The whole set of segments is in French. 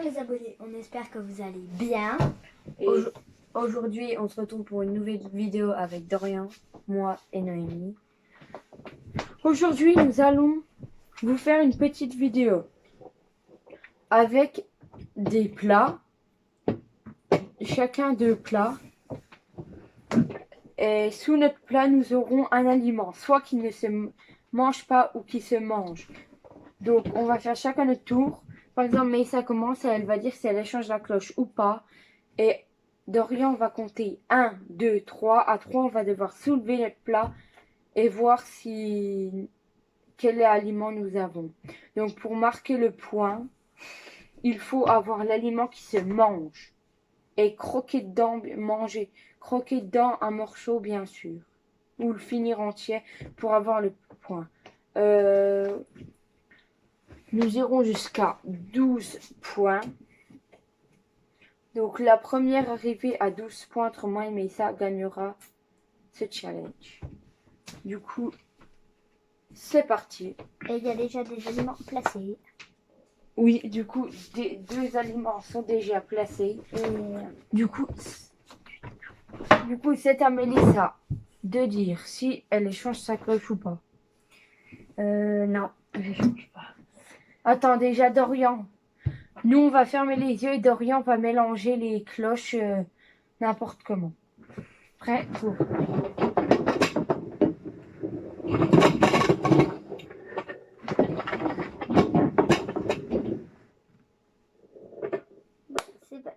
les abonnés, on espère que vous allez bien. Et aujourd'hui, on se retrouve pour une nouvelle vidéo avec Dorian, moi et Noémie. Aujourd'hui, nous allons vous faire une petite vidéo avec des plats, chacun deux plats. Et sous notre plat, nous aurons un aliment, soit qui ne se mange pas ou qui se mange. Donc, on va faire chacun notre tour. Par exemple, Maïssa commence et elle va dire si elle échange la cloche ou pas. Et Dorian va compter 1, 2, 3. À 3, on va devoir soulever notre plat et voir quel aliment nous avons. Donc, pour marquer le point, il faut avoir l'aliment qui se mange. Et croquer dedans, manger. Croquer dedans un morceau, bien sûr. Ou le finir entier pour avoir le point. Nous irons jusqu'à 12 points. Donc la première arrivée à 12 points entre moi et Maïssa gagnera ce challenge. Du coup, c'est parti. Et il y a déjà des aliments placés. Oui, du coup, deux aliments sont déjà placés. Et Du coup, c'est à Mélissa de dire si elle échange sa cloche ou pas. non, je change pas. Attends, déjà Dorian. Nous, on va fermer les yeux et Dorian va mélanger les cloches n'importe comment. Prêt? Go.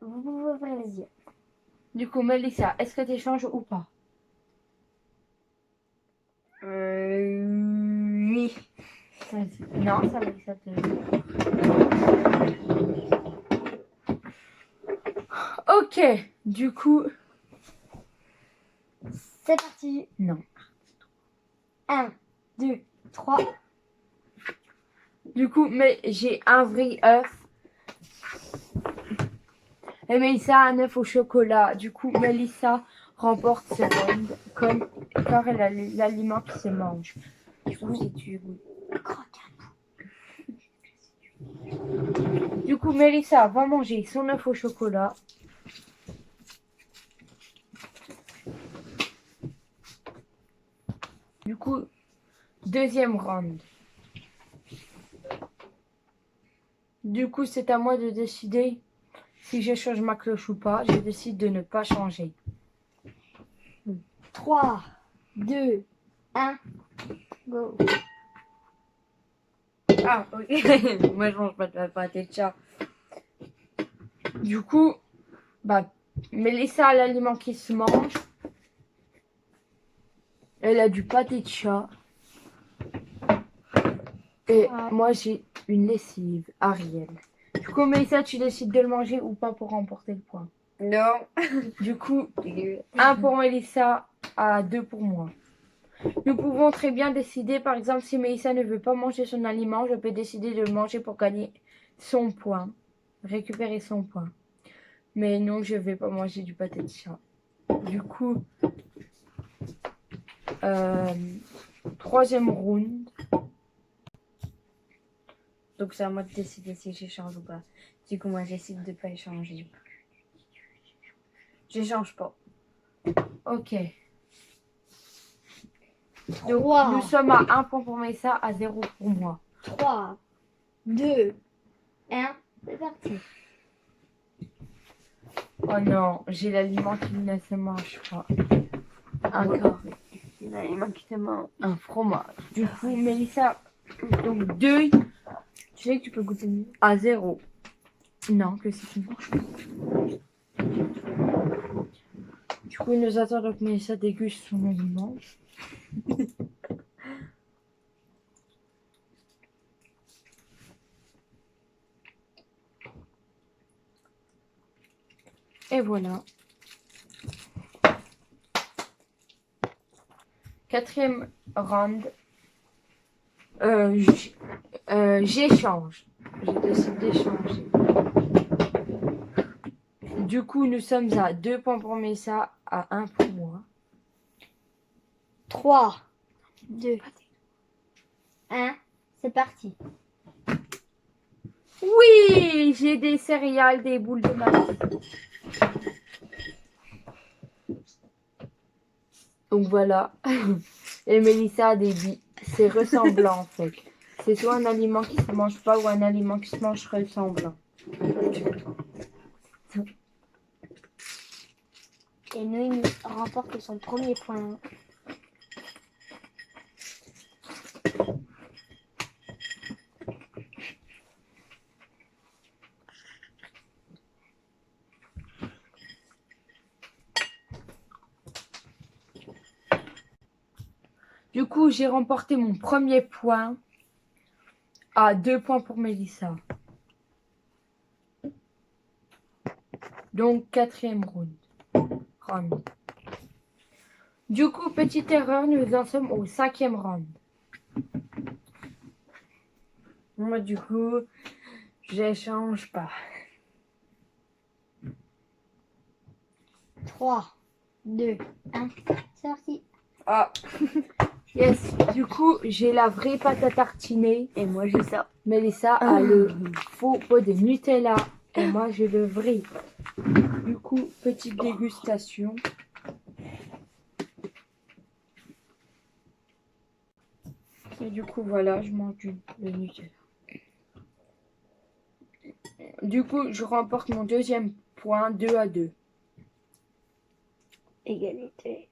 Vous pouvez ouvrir les yeux. Du coup, Mélissa, est-ce que tu échanges ou pas? Oui. Non, ça Mélissa te... Ok, du coup... C'est parti. Non. 1, 2, 3. Du coup, mais j'ai un vrai œuf. Et Mélissa a un œuf au chocolat. Du coup, Mélissa remporte ce round car elle a l'aliment qui se mange. Du coup, si tu veux. Du coup, Mélissa va manger son œuf au chocolat. Du coup, deuxième round. Du coup, c'est à moi de décider si je change ma cloche ou pas. Je décide de ne pas changer. 3, 2, 1. Go. Ah, oui. Moi, je mange pas de pâté de chat. Du coup, bah, Mélissa a l'aliment qui se mange. Elle a du pâté de chat. Et moi, j'ai une lessive Ariel. Du coup, Mélissa, tu décides de le manger ou pas pour remporter le point? Non. Du coup, 1 pour Mélissa à 2 pour moi. Nous pouvons très bien décider, par exemple, si Mélissa ne veut pas manger son aliment, je peux décider de le manger pour gagner son point. Récupérer son point. Mais non, je ne vais pas manger du pâté de chat. Du coup, troisième round. Donc c'est à moi de décider si j'échange ou pas. Du coup, moi, j'essaie de ne pas échanger. J'échange pas. Ok. Donc, 3. nous sommes à 1 point pour Mélissa, à 0 pour moi. 3, 2, 1. C'est parti. Oh non, j'ai l'aliment qui ne se mange pas. Encore. L'aliment qui te mange. Un fromage. Du coup, Mélissa, donc 2 Tu sais que tu peux goûter mieux. à 0. Non, que si tu ne manges pas. Du coup, nous attendons que Mélissa déguste son aliment. Et voilà. Quatrième round. J'échange. Je décide d'échanger. Du coup, nous sommes à 2 points pour Mélissa, à 1 pour moi. 3, 2, 1. C'est parti. Oui, j'ai des céréales, des boules de maïs. Donc voilà. Et Mélissa a des billes. C'est ressemblant en fait. C'est soit un aliment qui se mange pas ou un aliment qui se mange ressemblant. Et Noémie remporte son premier point. Du coup, j'ai remporté mon premier point à 2 points pour Mélissa. Donc, quatrième round. Du coup, petite erreur, nous en sommes au 5e round. Moi, du coup, j'échange pas. 3, 2, 1. C'est parti. Ah, yes. Du coup, j'ai la vraie pâte à tartiner. Et moi, j'ai ça. Mélissa a le faux pot de Nutella. Et moi, j'ai le vrai. Du coup, petite dégustation. Et du coup, voilà, je mange le Nutella. Du coup, je remporte mon deuxième point, 2-2. Égalité.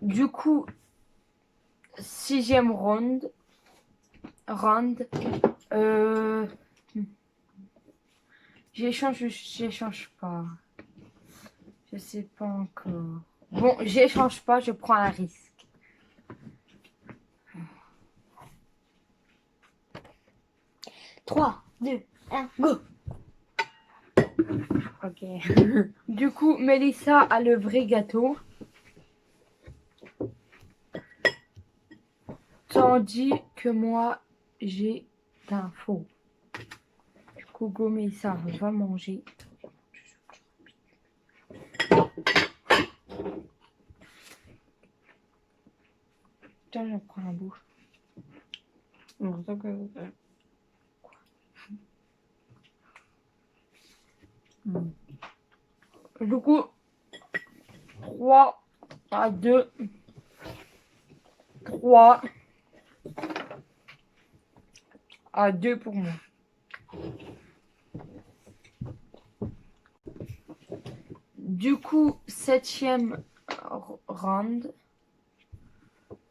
Du coup, 6e round. J'échange pas. Je sais pas encore. Bon, j'échange pas, je prends un risque. Trois, deux, un, go. Ok. Du coup, Mélissa a le vrai gâteau. Tandis que moi, j'ai un faux. Du coup, go Mélissa va manger. Putain, j'en prends un bout. Non, ça que... Du coup, 3-2. 3-2 pour moi. Du coup, 7e round.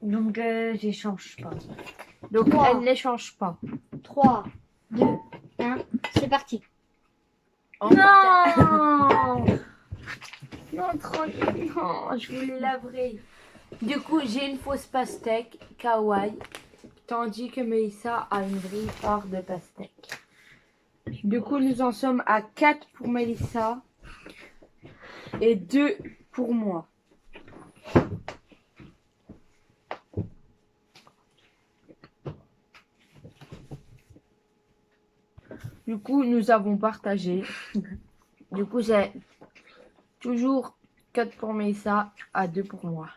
Donc, j'échange pas. Donc, Trois. elle n'échange pas. 3, 2, 1. C'est parti. Oh, non. Non, tranquille. Non, je voulais la vraie. Du coup, j'ai une fausse pastèque, kawaii. Tandis que Mélissa a une vraie part de pastèque. Du coup, nous en sommes à 4 pour Mélissa et 2 pour moi. Du coup, nous avons partagé. Du coup, j'ai toujours 4 pour Mélissa à 2 pour moi.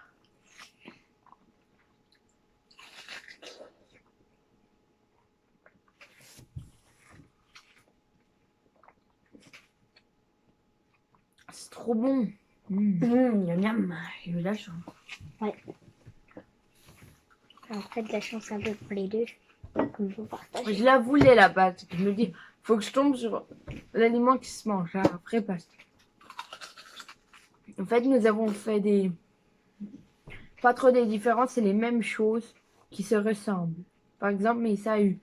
C'est trop bon. Miam, miam. J'ai eu la chance. En fait, la chance un peu pour les deux. Comme vous partagez. Je la voulais la pâte. Je me dis, faut que je tombe sur l'aliment qui se mange. Après, pastèque. En fait, nous avons fait des... Pas trop des différences, c'est les mêmes choses qui se ressemblent. Par exemple, mais ça a eu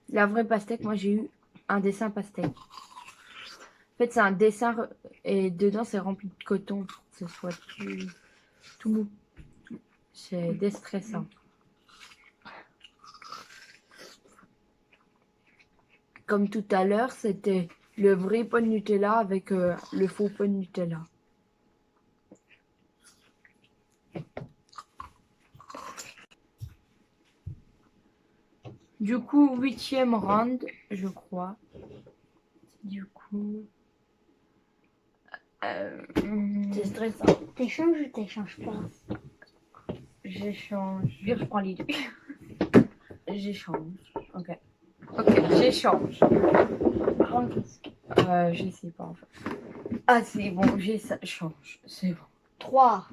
la vraie pastèque, moi j'ai eu un dessin pastèque. En fait, c'est un dessin et dedans c'est rempli de coton pour que ce soit tout mou. C'est déstressant. Comme tout à l'heure, c'était le vrai pot de Nutella avec le faux pot de Nutella. Du coup, 8e round, je crois. Du coup, C'est stressant. T'échanges ou t'échanges pas? J'échange. Je reprends l'idée. J'échange. Ok. Ok, j'échange. Prends le risque. Je sais pas en fait. Ah, c'est bon, j'échange. C'est bon. 3,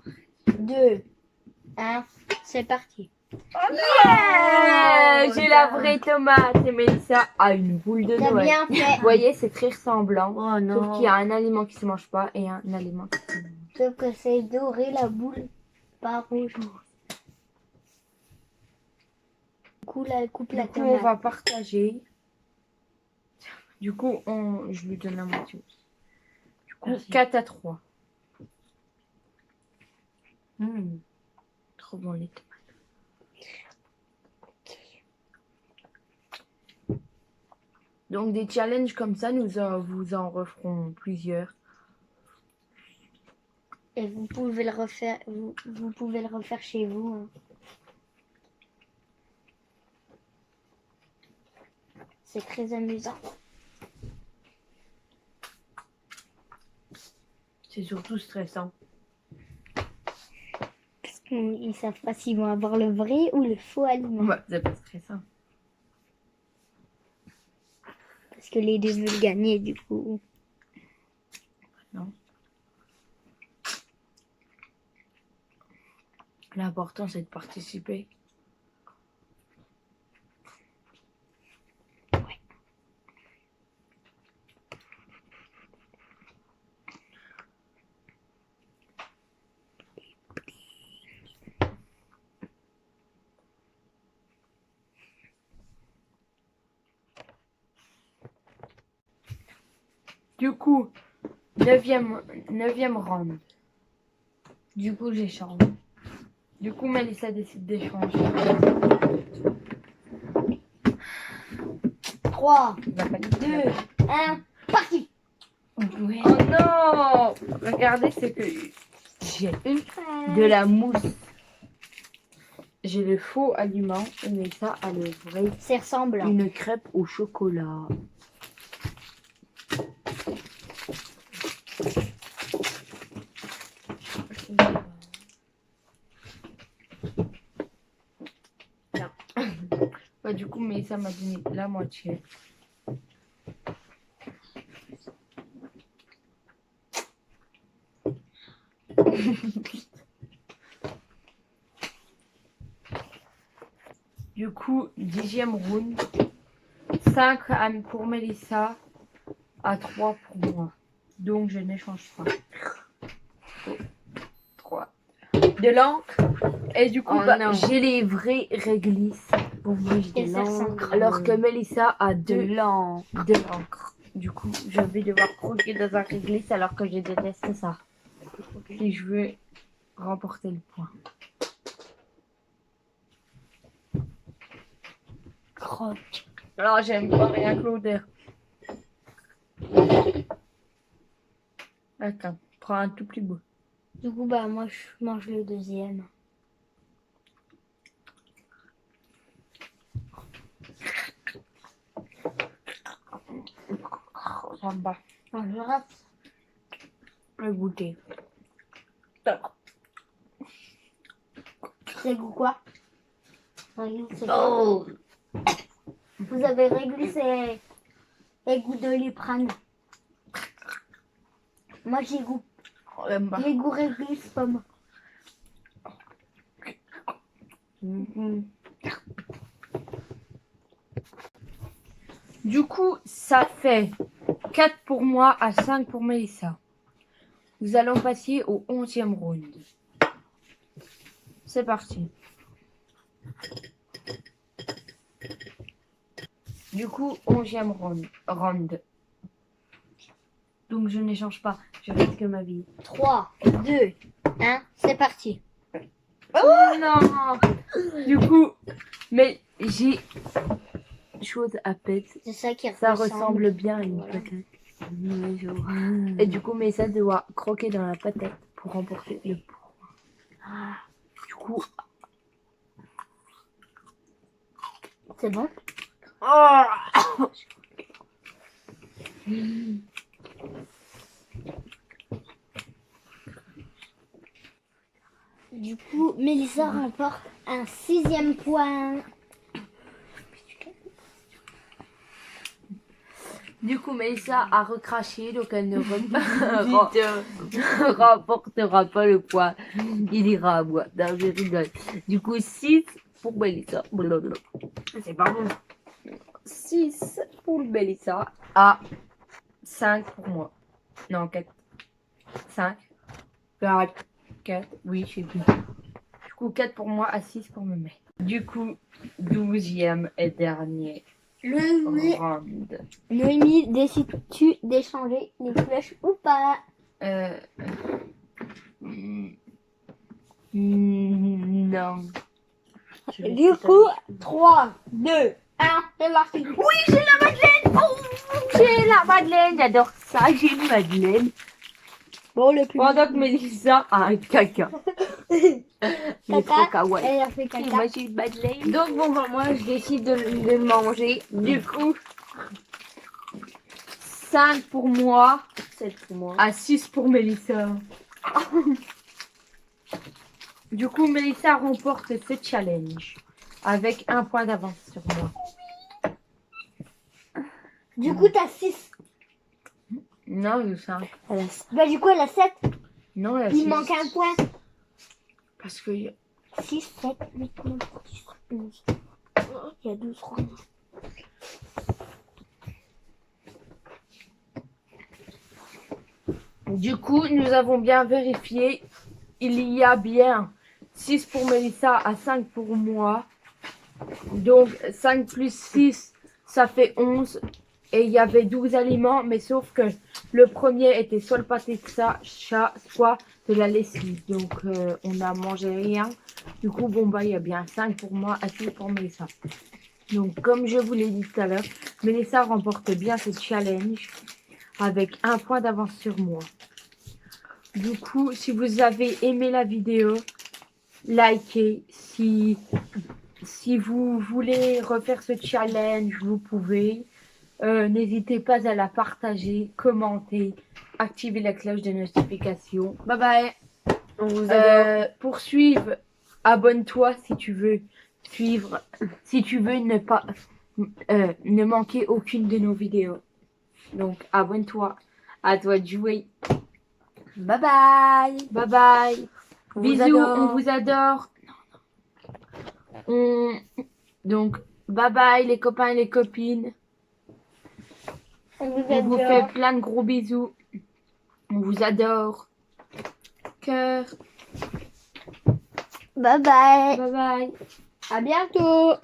2, 1, c'est parti. J'ai la vraie tomate et Mélissa a une boule de T'as Noël. bien Vous fait. voyez, c'est très ressemblant. Oh Sauf non. qu'il y a un aliment qui se mange pas et un aliment qui se mange. Sauf que c'est doré la boule, pas rouge. Coupe la Du coup, on tomate. va partager. Du coup, je lui donne la moitié. Du coup, Merci. 4-3. Trop bon les tomates. Donc des challenges comme ça, vous en referons plusieurs. Et vous pouvez le refaire, vous pouvez le refaire chez vous. Hein. C'est très amusant. C'est surtout stressant. Parce qu'ils savent pas s'ils vont avoir le vrai ou le faux aliment. Ouais, c'est pas stressant. Parce que les deux veulent gagner du coup. L'important, c'est de participer. Du coup, 9e round. Du coup, j'échange. Du coup, Mélissa décide d'échanger. 3, Il va pas 2, 1, parti. Ouais. Oh non! Regardez ce que j'ai. De la mousse. J'ai le faux aliment et Mélissa a le vrai. C'est ressemblant. Une crêpe au chocolat. Bah, du coup, Mélissa m'a donné la moitié. Du coup, 10e round. 5 pour Mélissa, à 3 pour moi. Donc je n'échange pas. 3. De l'encre. Et du coup, Oh non. j'ai les vrais réglisses. Pour moi, j'ai Et de ça l'encre. ressemble. Alors que Mélissa a De l'an. de l'encre. Du coup, je vais devoir croquer dans un réglisse alors que je déteste ça. Si je veux remporter le point. Croque. Alors, j'aime pas rien que l'odeur. Attends, prends un tout petit bout. Du coup, bah moi je mange le deuxième. Ça me bat. Alors, je rate. Le goûter. C'est goût quoi? Réglisse, c'est quoi? Oh. Vous avez réglissé les goûts de Liprane. Moi j'ai goût. J'aime pas. Les goûts réglisse pomme. Du coup, ça fait 4 pour moi à 5 pour Mélissa. Nous allons passer au 11e round. C'est parti. Du coup, 11e round. Donc je n'échange pas. Je risque ma vie. 3, 2, 1, c'est parti. Oh non! Du coup, mais j'ai chose à pète. C'est ça qui Ça ressemble bien à une Voilà. patate. Et du coup, Mélissa doit croquer dans la patate pour remporter le point. Du coup, C'est bon? Du coup, Mélissa remporte un 6e point. Du coup, Mélissa a recraché, donc elle ne remportera pas le point. Il ira à moi. Non, je rigole. Du coup, 6 pour Mélissa. C'est pas bon. 6 pour Mélissa à 5 pour moi. Non, 4. 5. 4. Oui, je sais plus. Du coup, 4 pour moi à 6 pour Mémé. Du coup, 12e et dernier round. Noémie, décides-tu d'échanger les cloches ou pas? Non. Du coup, 3, 2, 1, c'est parti. Oui, j'ai la Madeleine. Oh, j'ai la Madeleine. J'adore ça. J'ai une Madeleine. Bon, le plus Pendant que Mélissa a un caca. Il est trop caca, kawaii. elle a fait Et caca. moi, j'ai une Madeleine. Donc, bon, bah, moi, je décide de le manger. Du coup, 5 pour moi. 7 pour moi. À 6 pour Mélissa. Du coup, Mélissa remporte ce challenge avec un point d'avance sur moi. Du coup, t'as 6. Non, je sais. Bah, du coup, elle a 7. Non, elle a Il six. manque un point. Parce que 6, 7, 8, 9, 10, 11. Il y a 12 rounds. du coup, nous avons bien vérifié. Il y a bien 6 pour Mélissa à 5 pour moi. Donc 5 plus 6, ça fait 11. Et il y avait 12 aliments, mais sauf que le premier était soit le pâté de chat, soit de la lessive. Donc on n'a mangé rien. Du coup, bon bah il y a bien 5 pour moi, à 6 pour Mélissa. Donc comme je vous l'ai dit tout à l'heure, Mélissa remporte bien ce challenge avec un point d'avance sur moi. Du coup, si vous avez aimé la vidéo, likez. Si vous voulez refaire ce challenge, vous pouvez. N'hésitez pas à la partager, commenter, activer la cloche de notification. Bye bye. On vous adore. Pour suivre, abonne-toi si tu veux suivre, si tu veux ne manquer aucune de nos vidéos. Donc abonne-toi, à toi de jouer. Bye bye. Bye bye. On vous Bisous, adore. on vous adore. Donc bye bye les copains et les copines. On vous On vous adore. fait plein de gros bisous. On vous adore. Cœur. Bye bye. Bye bye. À bientôt.